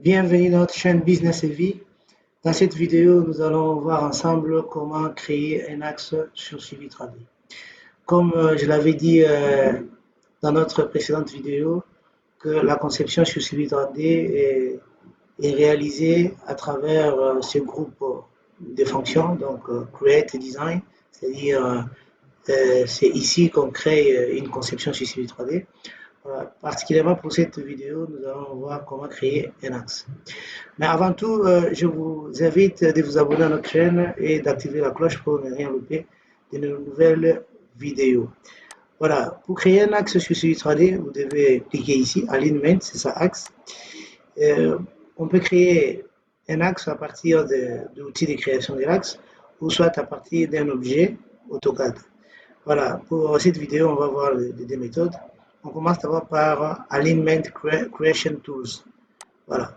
Bienvenue dans notre chaîne Business et Vie. Dans cette vidéo, nous allons voir ensemble comment créer un axe sur Suivi 3D. Comme je l'avais dit dans notre précédente vidéo, que la conception sur Suivi 3D est réalisée à travers ce groupe de fonctions, donc Create et Design, c'est-à-dire c'est ici qu'on crée une conception sur Suivi 3D. Voilà. Particulièrement pour cette vidéo, nous allons voir comment créer un axe. Mais avant tout, je vous invite de vous abonner à notre chaîne et d'activer la cloche pour ne rien louper de nos nouvelles vidéos. Voilà, pour créer un axe sur Suivi 3D, vous devez cliquer ici, Alignment, c'est ça, axe. On peut créer un axe à partir de l'outil de création de l'axe ou soit à partir d'un objet AutoCAD. Voilà, pour cette vidéo, on va voir les deux méthodes. On commence d'abord par Alignment Creation Tools. Voilà.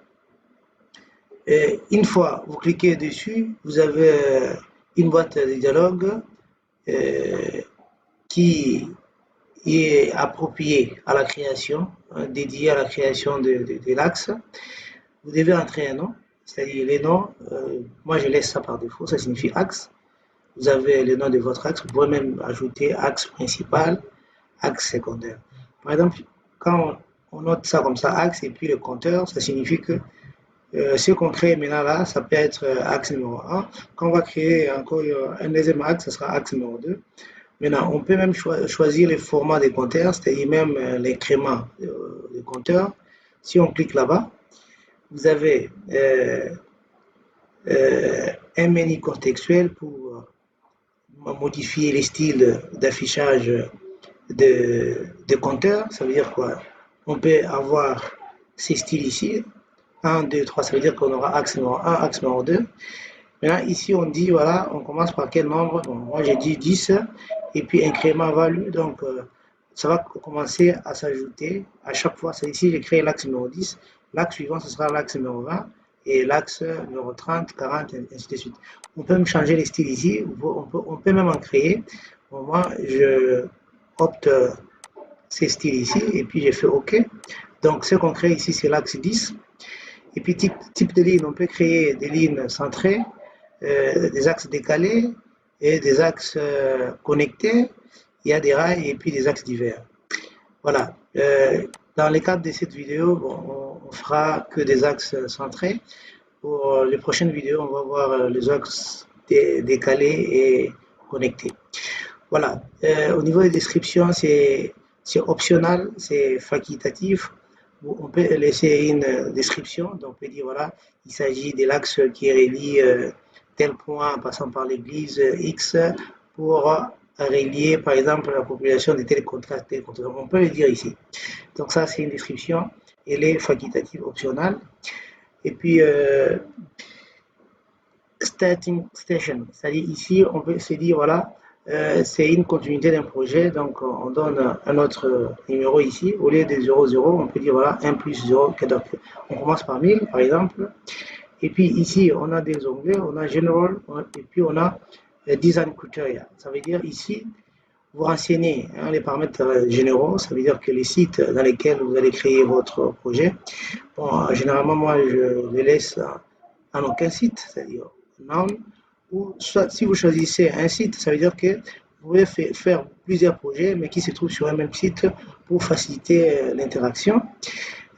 Et une fois vous cliquez dessus, vous avez une boîte de dialogue qui est appropriée à la création, dédiée à la création de l'axe. Vous devez entrer un nom, c'est-à-dire les noms. Moi, je laisse ça par défaut, ça signifie axe. Vous avez le nom de votre axe. Vous pouvez même ajouter axe principal, axe secondaire. Par exemple, quand on note ça comme ça, axe, et puis le compteur, ça signifie que ce qu'on crée maintenant là, ça peut être axe numéro 1. Quand on va créer encore un deuxième axe, ce sera axe numéro 2. Maintenant, on peut même choisir le format des compteurs, c'est-à-dire même l'incrément des compteurs. Si on clique là-bas, vous avez un menu contextuel pour modifier les styles d'affichage de compteurs. Ça veut dire quoi? On peut avoir ces styles ici. 1, 2, 3, ça veut dire qu'on aura axe numéro 1, axe numéro 2. Maintenant, ici, on dit, voilà, on commence par quel nombre? Bon, moi, j'ai dit 10, et puis incrément value, donc ça va commencer à s'ajouter à chaque fois. Ici, j'ai créé l'axe numéro 10, l'axe suivant, ce sera l'axe numéro 20, et l'axe numéro 30, 40, et ainsi de suite. On peut même changer les styles ici, on peut même en créer. Bon, moi, je opte ces styles ici, et puis j'ai fait OK. Donc, ce qu'on crée ici, c'est l'axe 10. Et puis, type de ligne, on peut créer des lignes centrées, des axes décalés et des axes connectés. Il y a des rails et puis des axes divers. Voilà. Dans le cadre de cette vidéo, bon, on fera que des axes centrés. Pour les prochaines vidéos, on va voir les axes décalés et connectés. Voilà. Au niveau des descriptions, c'est optionnel, c'est facultatif. On peut laisser une description, donc on peut dire voilà, il s'agit de l'axe qui relie tel point en passant par l'église X pour relier par exemple la population de tel contrat, tel contrat. On peut le dire ici. Donc ça c'est une description, elle est facultative, optionnelle. Et puis starting station, c'est-à-dire ici on peut se dire voilà, c'est une continuité d'un projet, donc on donne un autre numéro ici, au lieu de 0, 0, on peut dire voilà 1 plus 0, donc on commence par 1000 par exemple, et puis ici on a des onglets, on a General, et puis on a Design Criteria, ça veut dire ici, vous renseignez les paramètres généraux, ça veut dire que les sites dans lesquels vous allez créer votre projet, bon, généralement moi je les laisse en aucun site, c'est-à-dire none, ou soit si vous choisissez un site, ça veut dire que vous pouvez faire plusieurs projets, mais qui se trouvent sur un même site pour faciliter l'interaction.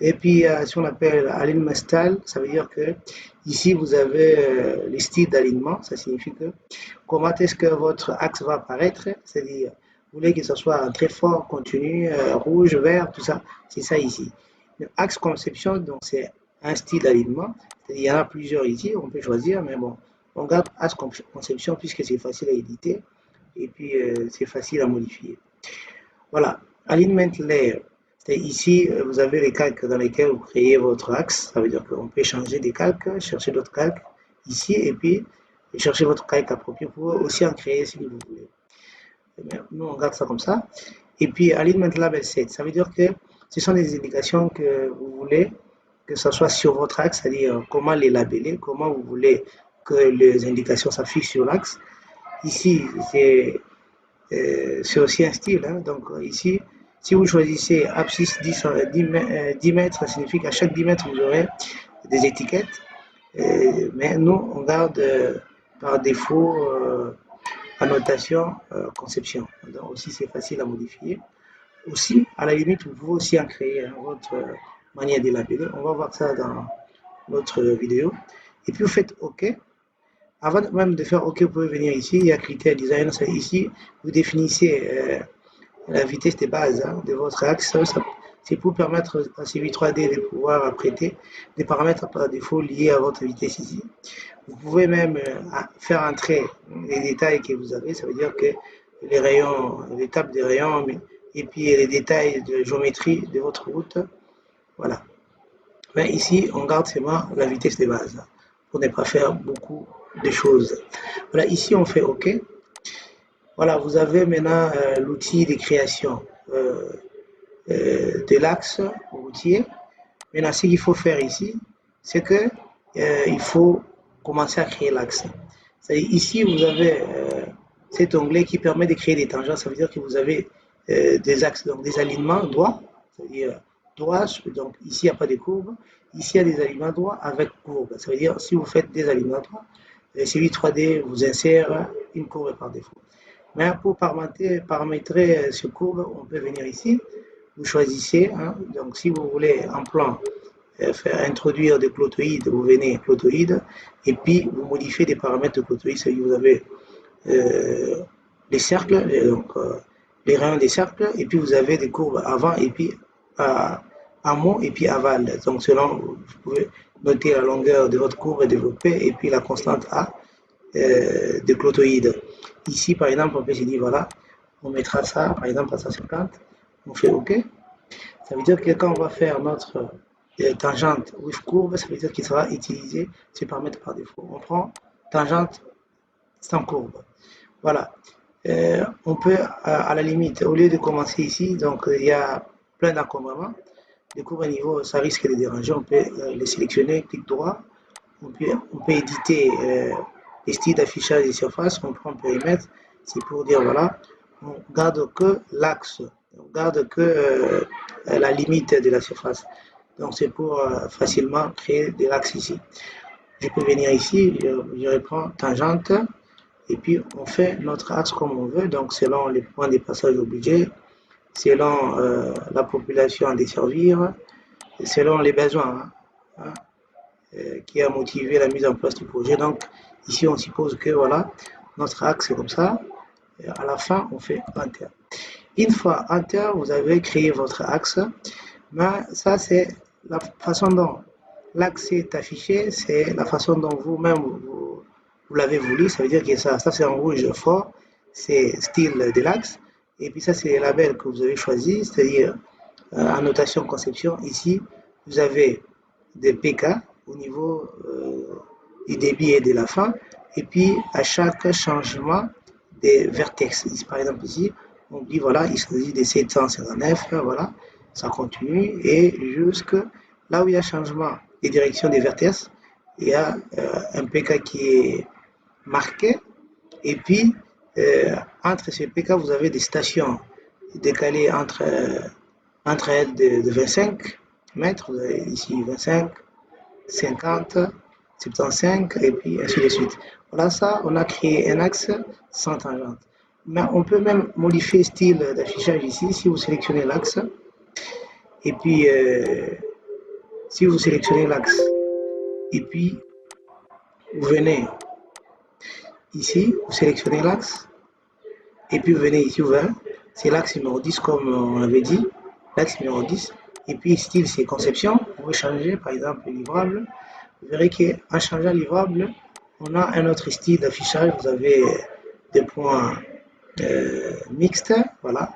Et puis, ce qu'on appelle alignment style, ça veut dire que ici, vous avez les styles d'alignement. Ça signifie que comment est-ce que votre axe va apparaître, c'est-à-dire, vous voulez que ce soit très fort, continu, rouge, vert, tout ça, c'est ça ici. Axe conception, donc c'est un style d'alignement. Il y en a plusieurs ici, on peut choisir, mais bon, on garde axe conception puisque c'est facile à éditer et puis c'est facile à modifier. Voilà, alignment layer. Ici, vous avez les calques dans lesquels vous créez votre axe. Ça veut dire qu'on peut changer des calques, chercher d'autres calques ici et puis chercher votre calque approprié pour aussi en créer si vous voulez. Nous, on garde ça comme ça. Et puis, alignment label set, ça veut dire que ce sont des indications que vous voulez que ce soit sur votre axe, c'est-à-dire comment les labeller, comment vous voulez que les indications s'affichent sur l'axe. Ici, c'est aussi un style. Hein. Donc ici, si vous choisissez abscisse 10 mètres, ça signifie qu'à chaque 10 mètres, vous aurez des étiquettes. Mais nous, on garde par défaut annotation, conception. Donc aussi, c'est facile à modifier. Aussi, à la limite, vous pouvez aussi en créer votre manière de labeller. On va voir ça dans notre vidéo. Et puis, vous faites OK. Avant même de faire OK, vous pouvez venir ici. Il y a critères design. Ici, vous définissez la vitesse de base de votre axe. C'est pour permettre à CV 3D de pouvoir prêter des paramètres par défaut liés à votre vitesse ici. Vous pouvez même faire entrer les détails que vous avez. Ça veut dire que les rayons, l'étape des rayons, et puis les détails de géométrie de votre route. Voilà. Mais ici, on garde seulement la vitesse de base pour ne pas faire beaucoup de choses. Voilà, ici, on fait OK. Voilà, vous avez maintenant l'outil de création de l'axe routier. Maintenant, ce qu'il faut faire ici, c'est que il faut commencer à créer l'axe. Ici, vous avez cet onglet qui permet de créer des tangents. Ça veut dire que vous avez des axes, donc des alignements droits, c'est-à-dire droit. Donc ici, il n'y a pas de courbe. Ici, il y a des alignements droits avec courbe. Ça veut dire si vous faites des alignements droits, CV 3D vous insère une courbe par défaut. Mais pour paramétrer ce courbe, on peut venir ici. Vous choisissez, hein, donc si vous voulez en plan faire introduire des clotoïdes, vous venez clotoïdes, et puis vous modifiez des paramètres de clotoïdes, c'est-à-dire vous avez les cercles, donc les rayons des cercles, et puis vous avez des courbes avant, et puis amont, et puis aval. Donc selon, vous pouvez noter la longueur de votre courbe développée, et puis la constante A de clotoïdes. Ici, par exemple, on peut se dire, voilà, on mettra ça, par exemple, à 150, on fait OK. Ça veut dire que quand on va faire notre tangente with courbe, ça veut dire qu'il sera utilisé ce paramètre par défaut. On prend tangente sans courbe. Voilà. On peut, à la limite, au lieu de commencer ici, donc il y a plein d'encombrements. Les courbes à niveau, ça risque de déranger. On peut les sélectionner, clic droit. On peut éditer les styles d'affichage des surfaces. On prend périmètre. C'est pour dire, voilà, on garde que l'axe, on garde que la limite de la surface. Donc c'est pour facilement créer des axes ici. Je peux venir ici, je reprends tangente, et puis on fait notre axe comme on veut, donc selon les points de passage obligés, selon la population à desservir, selon les besoins hein, qui a motivé la mise en place du projet. Donc ici on suppose que voilà, notre axe est comme ça, et à la fin on fait Enter. Une fois Enter, vous avez créé votre axe, mais ça c'est la façon dont l'axe est affiché, c'est la façon dont vous-même vous l'avez voulu. Ça veut dire que ça c'est en rouge fort, c'est style de l'axe. Et puis ça c'est les labels que vous avez choisi, c'est-à-dire annotation conception. Ici, vous avez des PK au niveau du début et de la fin. Et puis à chaque changement des vertex. Par exemple ici, on dit voilà, il s'agit de 759, voilà, ça continue et jusque là où il y a changement de direction des vertex, il y a un PK qui est marqué et puis entre ces PK vous avez des stations décalées entre elles de 25 mètres, vous avez ici 25, 50, 75 et puis ainsi de suite. Voilà ça, on a créé un axe sans tangente. Mais on peut même modifier le style d'affichage ici si vous sélectionnez l'axe. Et puis, si vous sélectionnez l'axe, et puis vous venez ici, vous sélectionnez l'axe, et puis vous venez ici ouvert, c'est l'axe numéro 10 comme on avait dit, l'axe numéro 10. Et puis style c'est conception, vous pouvez changer par exemple livrable. Vous verrez qu'en changeant livrable, on a un autre style d'affichage, vous avez des points mixtes, voilà.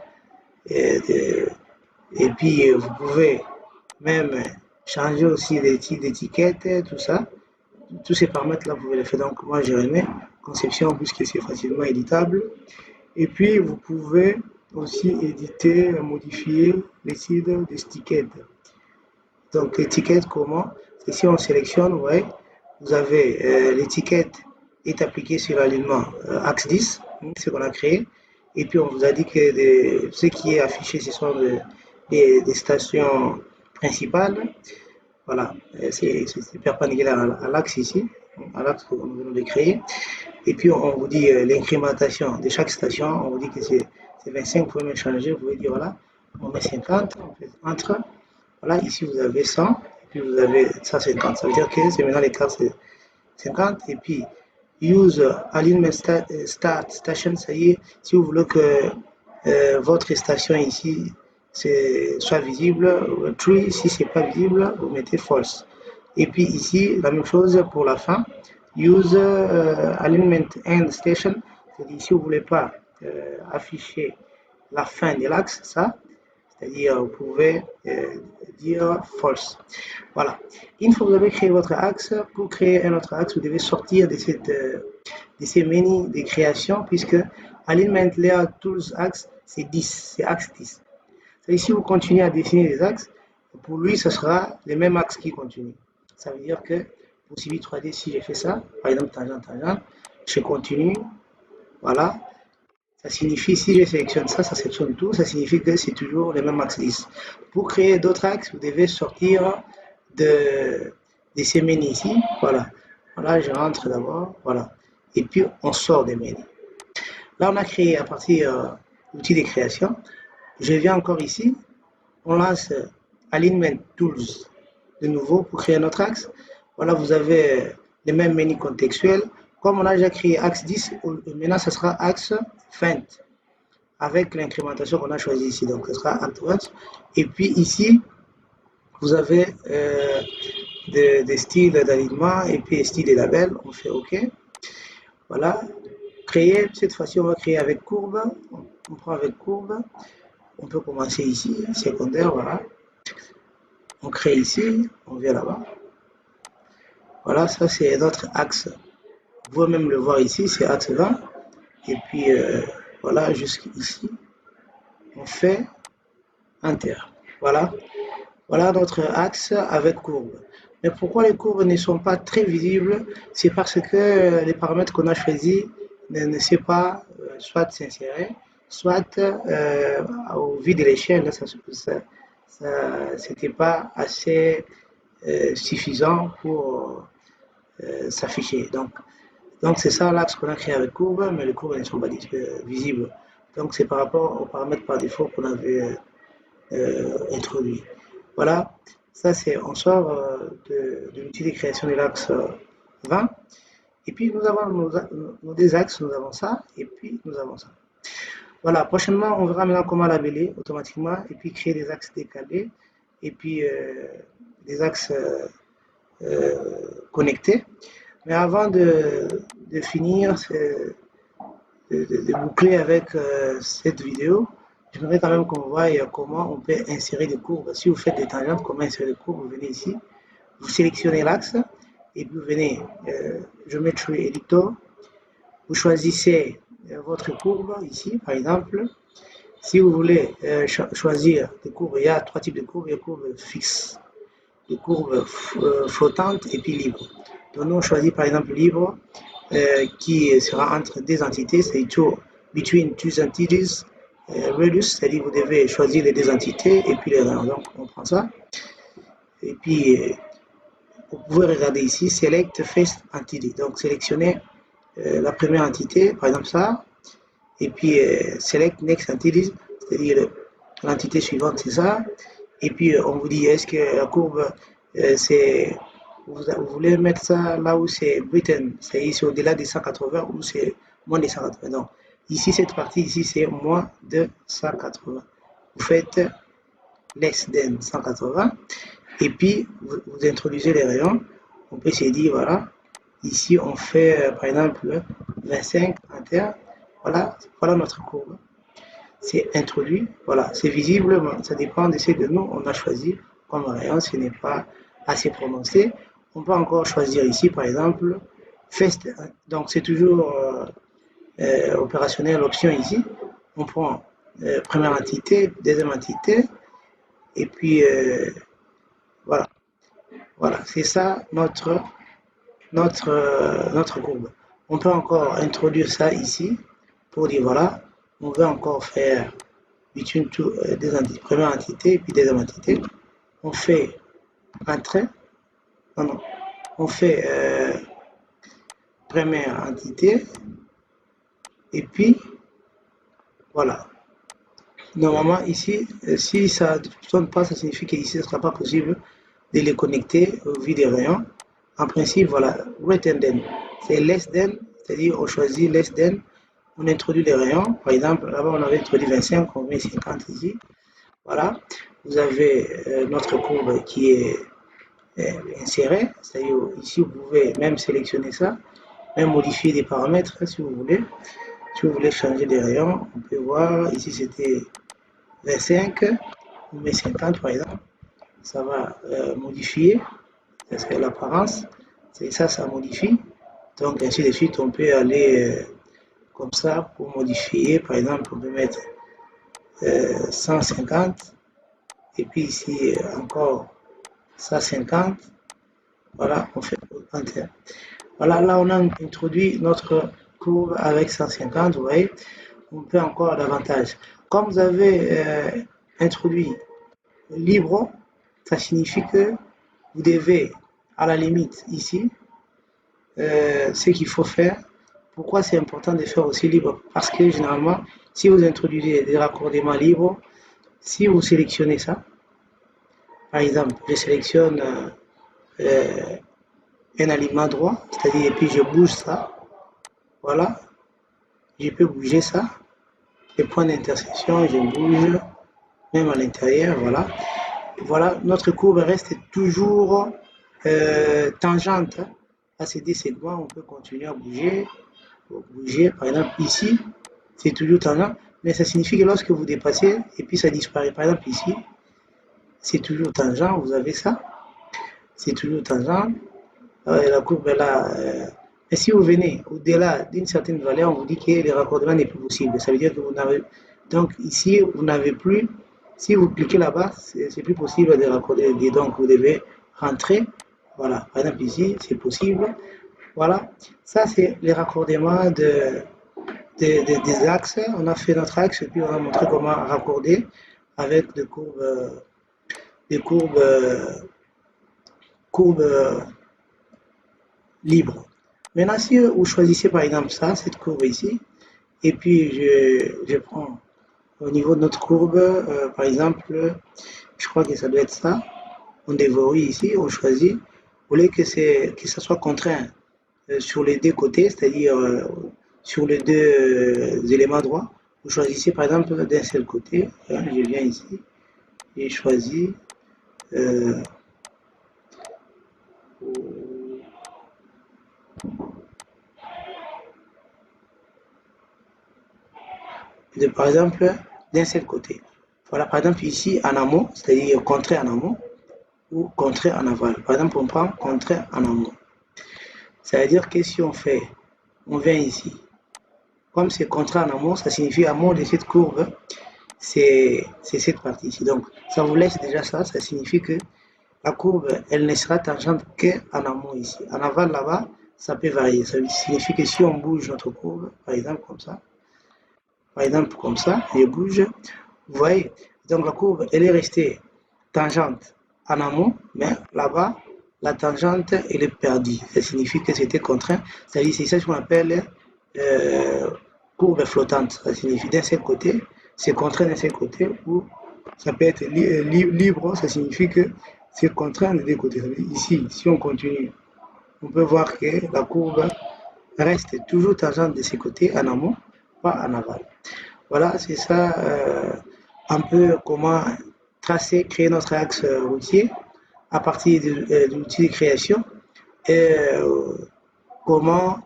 Et puis vous pouvez même changer aussi les types d'étiquettes, tout ça. Tous ces paramètres-là, vous pouvez les faire. Donc moi, je remets conception puisque c'est facilement éditable. Et puis vous pouvez aussi éditer, modifier les styles d'étiquettes. Donc l'étiquette, comment? Et si on sélectionne, ouais, vous avez l'étiquette est appliquée sur l'alignement axe 10, ce qu'on a créé. Et puis on vous a dit que ce qui est affiché, ce sont des stations principales. Voilà, c'est perpendiculaire à l'axe ici, à l'axe que nous venons de créer. Et puis, on vous dit l'incrémentation de chaque station, on vous dit que c'est 25, vous pouvez même changer, vous pouvez dire, voilà, on met 50, on fait entre, voilà, ici vous avez 100, et puis vous avez 150. Ça veut dire que c'est maintenant l'écart, c'est 50, et puis use alignment start station, ça y est, si vous voulez que votre station ici soit visible, true, si c'est pas visible, vous mettez false. Et puis ici, la même chose pour la fin, use alignment end station, c'est-à-dire si vous voulez pas afficher la fin de l'axe, ça, c'est-à-dire vous pouvez dire false. Voilà. Une fois que vous avez créé votre axe, pour créer un autre axe, vous devez sortir de ces menus de création, puisque Alignment Layer Tools Axe, c'est 10, c'est axe 10. C'est-à-dire si vous continuez à dessiner des axes, pour lui, ce sera les mêmes axes qui continuent. Ça veut dire que pour Civil 3D, si j'ai fait ça, par exemple tangente, tangente, je continue, voilà, ça signifie, si je sélectionne ça, ça sélectionne tout, ça signifie que c'est toujours les mêmes axes 10. Pour créer d'autres axes, vous devez sortir de ces menus ici, voilà. Voilà, je rentre d'abord, voilà. Et puis, on sort des menus. Là, on a créé à partir de l'outil de création. Je viens encore ici, on lance Alignment Tools de nouveau pour créer notre axe. Voilà, vous avez les mêmes menus contextuels. Comme on a déjà créé axe 10, maintenant ce sera axe Feint avec l'incrémentation qu'on a choisi ici. Donc ce sera Afterwards. Et puis ici, vous avez des styles d'alignement et puis des styles de labels. On fait OK. Voilà. Créer, cette fois-ci, on va créer avec courbe. On prend avec courbe. On peut commencer ici, secondaire, voilà. On crée ici, on vient là-bas. Voilà, ça c'est notre axe. Vous pouvez même le voir ici, c'est axe 20. Et puis voilà, jusqu'ici, on fait Enter. Voilà. Voilà notre axe avec courbe. Mais pourquoi les courbes ne sont pas très visibles? C'est parce que les paramètres qu'on a choisis ne sont pas soit s'insérer, soit au vu de l'échelle, ça c'était pas assez suffisant pour s'afficher. Donc c'est ça l'axe qu'on a créé avec courbe, mais les courbes ne sont pas visibles. Donc c'est par rapport aux paramètres par défaut qu'on avait introduit. Voilà, ça c'est, on sort de l'outil de création de l'axe 20. Et puis nous avons nos deux axes, nous avons ça, et puis nous avons ça. Voilà, prochainement on verra maintenant comment labeller automatiquement, et puis créer des axes décalés, et puis des axes connectés. Mais avant de finir, de boucler avec cette vidéo, j'aimerais quand même qu'on voie comment on peut insérer des courbes. Si vous faites des tangentes, comment insérer des courbes, vous venez ici, vous sélectionnez l'axe, et puis vous venez Geometry Editor, vous choisissez votre courbe ici, par exemple. Si vous voulez choisir des courbes, il y a trois types de courbes, il y a des courbes fixes, des courbes flottantes et puis libres. Donc nous on choisit par exemple libre, qui sera entre deux entités, c'est between two entities, radius, c'est-à-dire vous devez choisir les deux entités et puis les rayons. Donc on prend ça. Et puis vous pouvez regarder ici, select first entity. Donc sélectionnez la première entité, par exemple ça, et puis select next entity, c'est-à-dire l'entité suivante, c'est ça. Et puis on vous dit est-ce que la courbe c'est vous voulez mettre ça là où c'est written, c'est au-delà des 180 ou c'est moins de 180. Donc ici cette partie ici c'est moins de 180. Vous faites less than 180 et puis vous introduisez les rayons. On peut se dire voilà, ici on fait par exemple 25 enter. Voilà notre courbe. C'est introduit, voilà, c'est visible, ça dépend de ce que nous on a choisi comme rayon, ce n'est pas assez prononcé. On peut encore choisir ici par exemple first, donc c'est toujours opérationnel l'option ici. On prend première entité, deuxième entité, et puis voilà, voilà, c'est ça notre courbe. On peut encore introduire ça ici pour dire voilà, on veut encore faire between deux entités, première entité et puis deuxième entité. On fait un trait, Non, non. On fait première entité, et puis, voilà. Normalement, ici, si ça ne fonctionne pas, ça signifie qu'ici, ce ne sera pas possible de les connecter au vue des rayons. En principe, voilà, greater than, c'est less than, c'est-à-dire on choisit less than, on introduit les rayons. Par exemple, là-bas, on avait introduit 25, on met 50 ici. Voilà, vous avez notre courbe qui est insérée, c'est-à-dire ici, vous pouvez même sélectionner ça, même modifier des paramètres si vous voulez. Si vous voulez changer les rayons, on peut voir, ici c'était 25, on met 50 par exemple, ça va modifier, parce que l'apparence, c'est ça, ça modifie. Donc ainsi de suite, on peut aller comme ça pour modifier, par exemple, on peut mettre 150, et puis ici encore 150, voilà, on fait enter. Voilà, là on a introduit notre courbe avec 150, vous voyez, on peut encore davantage. Comme vous avez introduit libre, ça signifie que vous devez, à la limite, ici, ce qu'il faut faire. Pourquoi c'est important de faire aussi libre? Parce que généralement, si vous introduisez des raccordements libres, si vous sélectionnez ça, par exemple, je sélectionne un alignement droit, c'est-à-dire, et puis je bouge ça, voilà, je peux bouger ça, les points d'intersection, je bouge, même à l'intérieur, voilà. Voilà, notre courbe reste toujours tangente à ces deux segments. On peut continuer à bouger, par exemple ici, c'est toujours tangent, mais ça signifie que lorsque vous dépassez et puis ça disparaît. Par exemple ici, c'est toujours tangent, vous avez ça, c'est toujours tangent. La courbe est là. Et si vous venez au-delà d'une certaine valeur, on vous dit que le raccordement n'est plus possible. Ça veut dire que vous n'avez. Donc ici, vous n'avez plus. Si vous cliquez là-bas, c'est plus possible de raccorder. Donc vous devez rentrer. Voilà. Par exemple ici, c'est possible. Voilà. Ça, c'est le raccordement des axes. On a fait notre axe et puis on a montré comment raccorder avec des courbes libres. Maintenant, si vous choisissez par exemple ça, cette courbe ici, et puis je prends au niveau de notre courbe, par exemple, je crois que ça doit être ça, on déverrouille ici, on choisit, vous voulez que ça soit contraint sur les deux côtés, c'est-à-dire sur les deux éléments droits, vous choisissez par exemple d'un seul côté, hein, je viens ici, et choisis par exemple, d'un seul côté. Voilà, par exemple, ici, en amont, c'est-à-dire contraire en amont ou contraire en aval. Par exemple, on prend contraire en amont. Ça veut dire que si on vient ici, comme c'est contraire en amont, ça signifie amont de cette courbe, c'est cette partie ici. Donc, ça vous laisse déjà ça, ça signifie que la courbe, elle ne sera tangente qu'en amont ici. En aval, là-bas, ça peut varier. Ça signifie que si on bouge notre courbe, par exemple, comme ça, je bouge, vous voyez, donc la courbe, elle est restée tangente en amont, mais là-bas, la tangente, elle est perdue. Ça signifie que c'était contraint. C'est ça qu'on appelle courbe flottante. Ça signifie d'un seul côté, c'est contraint d'un seul côté, ou ça peut être libre, ça signifie que c'est contraint de deux côtés. Ici, si on continue, on peut voir que la courbe reste toujours tangente de ces côtés en amont, pas en aval. Voilà, c'est ça un peu comment tracer, créer notre axe routier à partir de l'outil de création et comment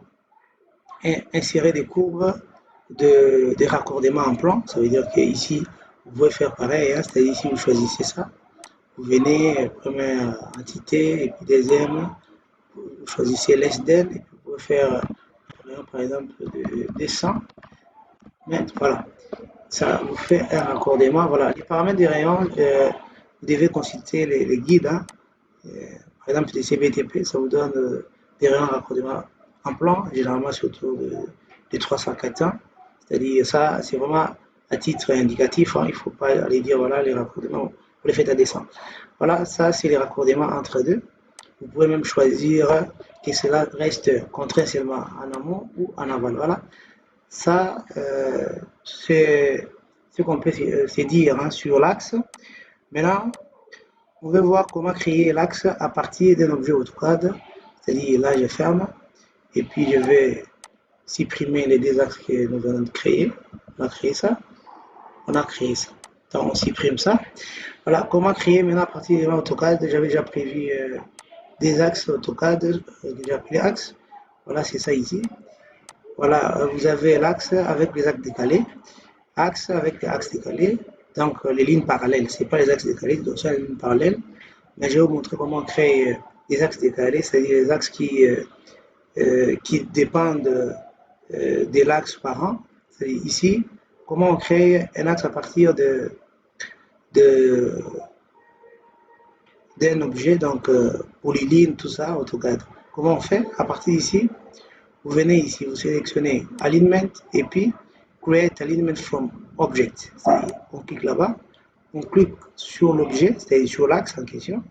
insérer des courbes de raccordement en plan. Ça veut dire qu'ici, vous pouvez faire pareil, hein, c'est-à-dire ici, vous choisissez ça. Vous venez, première entité, et puis deuxième, vous choisissez less than, et puis vous pouvez faire, par exemple, de 100 mètres. Voilà. Ça vous fait un raccordement. Voilà, les paramètres des rayons, vous devez consulter les guides. Hein. Par exemple, les CBTP, ça vous donne des rayons raccordement en plan, généralement c'est autour de 300-400. C'est-à-dire, ça, c'est vraiment à titre indicatif. Hein. Il ne faut pas aller dire, voilà, les raccordements, vous les faites à descendre. Voilà, ça, c'est les raccordements entre deux. Vous pouvez même choisir que cela reste contraint seulement en amont ou en aval. Voilà. Ça, c'est ce qu'on peut se dire hein, sur l'axe. Maintenant, on va voir comment créer l'axe à partir d'un objet AutoCAD. C'est-à-dire, là, je ferme et puis je vais supprimer les deux axes que nous venons de créer. On a créé ça. On a créé ça. Donc, on supprime ça. Voilà, comment créer maintenant à partir de AutoCAD. J'avais déjà prévu des axes AutoCAD, déjà appelé axe. Voilà, c'est ça ici. Voilà, vous avez l'axe avec les axes décalés, axe avec axe décalé, donc les lignes parallèles, ce n'est pas les axes décalés, donc c'est les lignes parallèles. Mais je vais vous montrer comment on crée des axes décalés, c'est-à-dire les axes qui dépendent de l'axe parent. C'est-à-dire ici, comment on crée un axe à partir d'un objet, donc polyline, tout ça, AutoCAD. Comment on fait? À partir d'ici, vous venez ici, vous sélectionnez Alignment et puis Create Alignment from Object. C'est-à-dire, on clique là-bas, on clique sur l'objet, c'est-à-dire sur l'axe en question,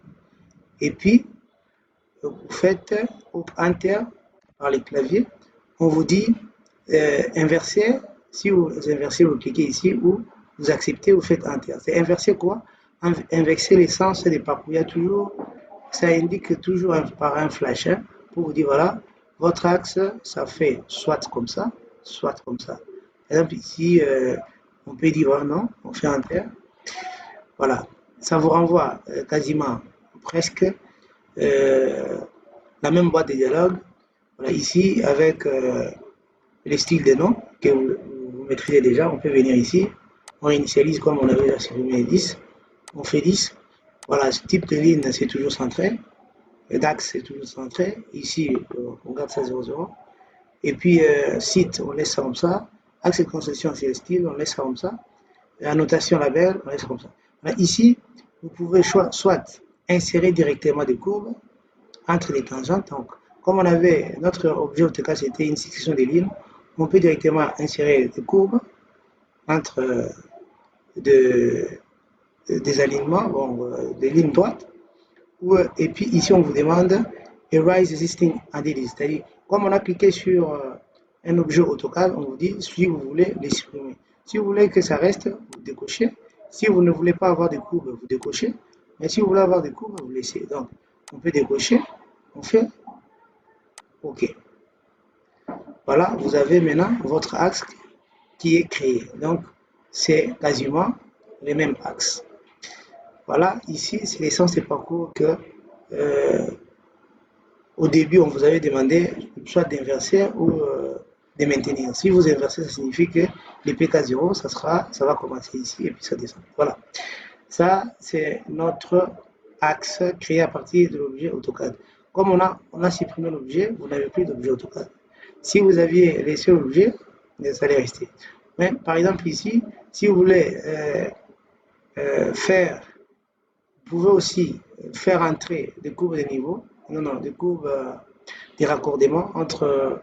et puis vous faites Enter par les claviers. On vous dit inverser. Si vous inversez, vous cliquez ici ou vous acceptez, vous faites Enter. C'est inverser quoi? Inverser les sens des parcours. Il y a toujours, ça indique toujours par un flash hein, pour vous dire voilà, votre axe, ça fait soit comme ça, soit comme ça. Par exemple, ici, on peut dire voilà, non, on fait Enter. Voilà, ça vous renvoie quasiment presque la même boîte de dialogue. Voilà, ici, avec les styles de noms que vous maîtrisez déjà, on peut venir ici. On initialise comme on avait supprimé 10. On fait 10. Voilà, ce type de ligne, c'est toujours centré. D'axe, c'est toujours centré. Ici, on garde ça 0,0. Et puis, site, on laisse ça comme ça. Axe de construction, c'est le style, on laisse ça comme ça. Annotation label, on laisse ça comme ça. Là, ici, vous pouvez soit insérer directement des courbes entre les tangentes. Donc, comme on avait notre objet AutoCAD, c'était une succession de lignes, on peut directement insérer des courbes entre des alignements, bon, des lignes droites. Et puis ici, on vous demande Erase Existing Entities. C'est-à-dire, comme on a cliqué sur un objet AutoCAD, on vous dit si vous voulez les supprimer. Si vous voulez que ça reste, vous décochez. Si vous ne voulez pas avoir des courbes, vous décochez. Mais si vous voulez avoir des courbes, vous laissez. Donc, on peut décocher. On fait OK. Voilà, vous avez maintenant votre axe qui est créé. Donc, c'est quasiment les mêmes axes. Voilà, ici, c'est l'essence des parcours que au début, on vous avait demandé soit d'inverser ou de maintenir. Si vous inversez, ça signifie que le PK0, ça va commencer ici et puis ça descend. Voilà. Ça, c'est notre axe créé à partir de l'objet AutoCAD. Comme on a supprimé l'objet, vous n'avez plus d'objet AutoCAD. Si vous aviez laissé l'objet, ça allait rester. Mais par exemple ici, si vous voulez vous pouvez aussi faire entrer des courbes de niveau, des courbes, des raccordements entre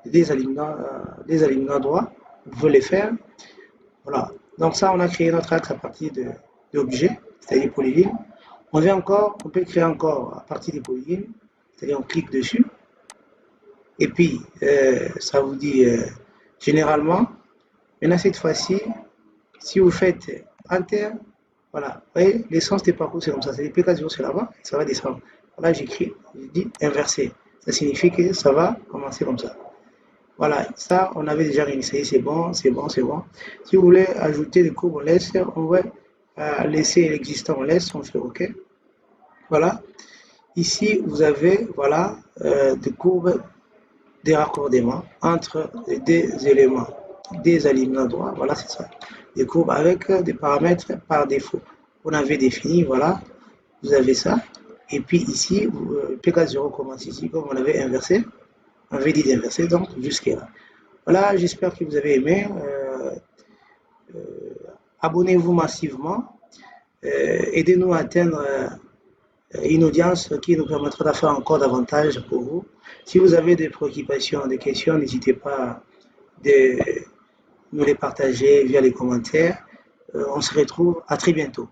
des alignements droits. Vous pouvez les faire. Voilà. Donc ça, on a créé notre axe à partir d'objets, c'est-à-dire polylignes. On peut créer encore à partir des polylignes, c'est-à-dire on clique dessus. Et puis, ça vous dit généralement, maintenant cette fois-ci, si vous faites Enter, voilà, vous voyez, l'essence des parcours, c'est comme ça. C'est les PK0, c'est là-bas, ça va descendre. Là, j'écris, je dis inversé. Ça signifie que ça va commencer comme ça. Voilà, ça, on avait déjà réinitialisé, c'est bon, c'est bon, c'est bon. Si vous voulez ajouter des courbes, on laisse, on va laisser l'existant, on laisse, on fait OK. Voilà. Ici, vous avez, voilà, des courbes, des raccordements entre des éléments, des alignements droits, voilà, c'est ça. Des courbes avec des paramètres par défaut. On avait défini, voilà, vous avez ça. Et puis ici, PK0 commence ici, comme on avait inversé. On avait dit d'inverser, donc jusqu'à là. Voilà, j'espère que vous avez aimé. Abonnez-vous massivement. Aidez-nous à atteindre une audience qui nous permettra de faire encore davantage pour vous. Si vous avez des préoccupations, des questions, n'hésitez pas de nous les partager via les commentaires. On se retrouve à très bientôt.